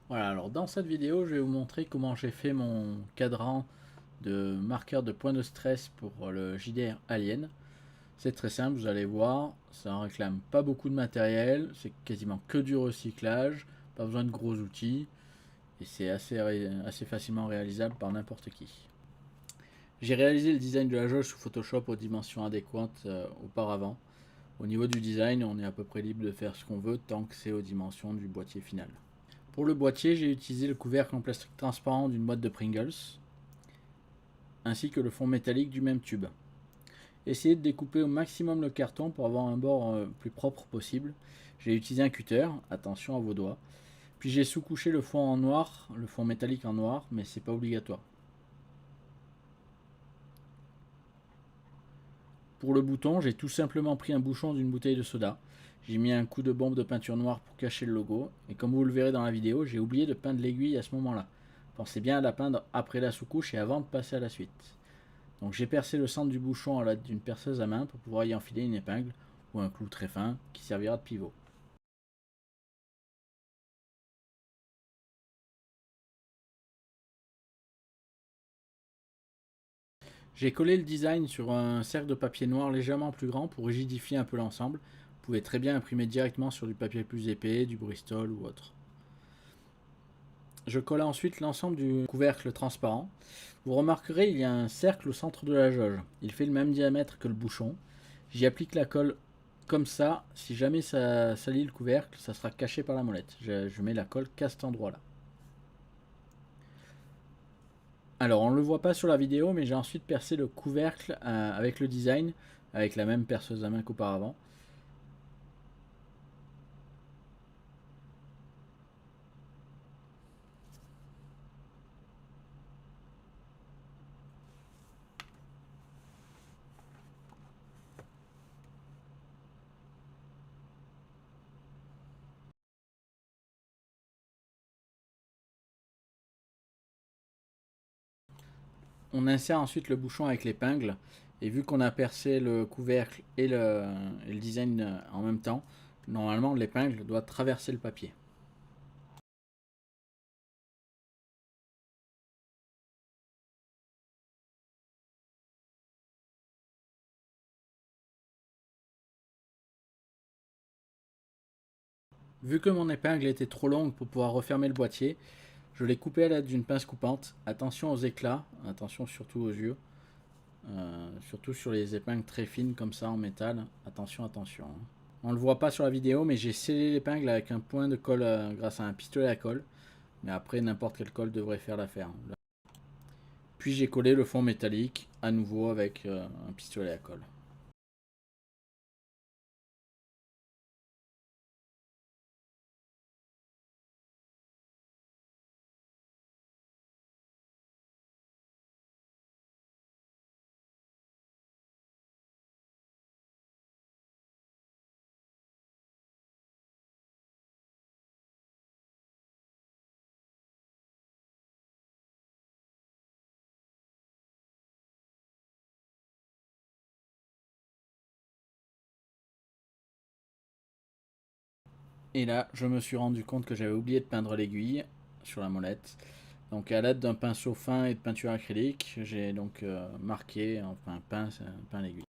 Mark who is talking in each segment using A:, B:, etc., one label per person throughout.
A: Voilà, alors dans cette vidéo, je vais vous montrer comment j'ai fait mon cadran de marqueur de point de stress pour le JDR Alien. C'est très simple, vous allez voir, ça ne réclame pas beaucoup de matériel, c'est quasiment que du recyclage, pas besoin de gros outils, et c'est assez facilement réalisable par n'importe qui. J'ai réalisé le design de la jauge sous Photoshop aux dimensions adéquates auparavant. Au niveau du design, on est à peu près libre de faire ce qu'on veut tant que c'est aux dimensions du boîtier final. Pour le boîtier, j'ai utilisé le couvercle en plastique transparent d'une boîte de Pringles, ainsi que le fond métallique du même tube. Essayez de découper au maximum le carton pour avoir un bord plus propre possible. J'ai utilisé un cutter, attention à vos doigts. Puis j'ai sous-couché le fond en noir, le fond métallique en noir, mais c'est pas obligatoire. Pour le bouton, j'ai tout simplement pris un bouchon d'une bouteille de soda. J'ai mis un coup de bombe de peinture noire pour cacher le logo. Et comme vous le verrez dans la vidéo, j'ai oublié de peindre l'aiguille à ce moment-là. Pensez bien à la peindre après la sous-couche et avant de passer à la suite. Donc j'ai percé le centre du bouchon à l'aide d'une perceuse à main pour pouvoir y enfiler une épingle ou un clou très fin qui servira de pivot. J'ai collé le design sur un cercle de papier noir légèrement plus grand pour rigidifier un peu l'ensemble. Vous pouvez très bien imprimer directement sur du papier plus épais, du Bristol ou autre. Je colle ensuite l'ensemble du couvercle transparent. Vous remarquerez, il y a un cercle au centre de la jauge. Il fait le même diamètre que le bouchon. J'y applique la colle comme ça. Si jamais ça salit le couvercle, ça sera caché par la molette. Je mets la colle qu'à cet endroit-là. Alors, on ne le voit pas sur la vidéo, mais j'ai ensuite percé le couvercle avec le design, avec la même perceuse à main qu'auparavant. On insère ensuite le bouchon avec l'épingle, et vu qu'on a percé le couvercle et le design en même temps, normalement l'épingle doit traverser le papier. Vu que mon épingle était trop longue pour pouvoir refermer le boîtier, je l'ai coupé à l'aide d'une pince coupante. Attention aux éclats, attention surtout aux yeux, surtout sur les épingles très fines comme ça en métal. Attention, attention. On ne le voit pas sur la vidéo, mais j'ai scellé l'épingle avec un point de colle grâce à un pistolet à colle. Mais après, n'importe quelle colle devrait faire l'affaire. Puis j'ai collé le fond métallique à nouveau avec un pistolet à colle. Et là, je me suis rendu compte que j'avais oublié de peindre l'aiguille sur la molette. Donc à l'aide d'un pinceau fin et de peinture acrylique, j'ai donc marqué, enfin peint l'aiguille.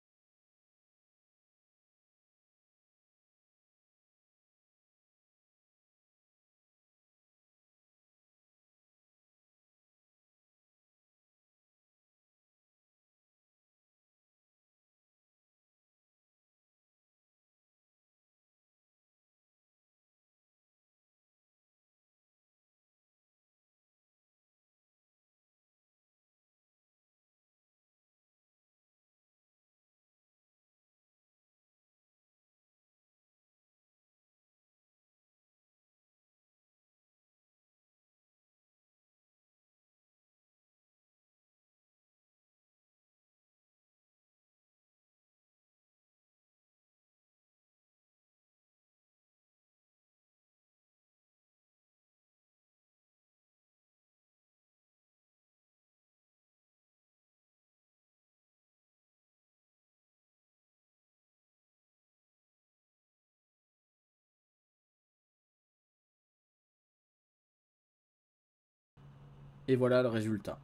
A: et voilà le résultat.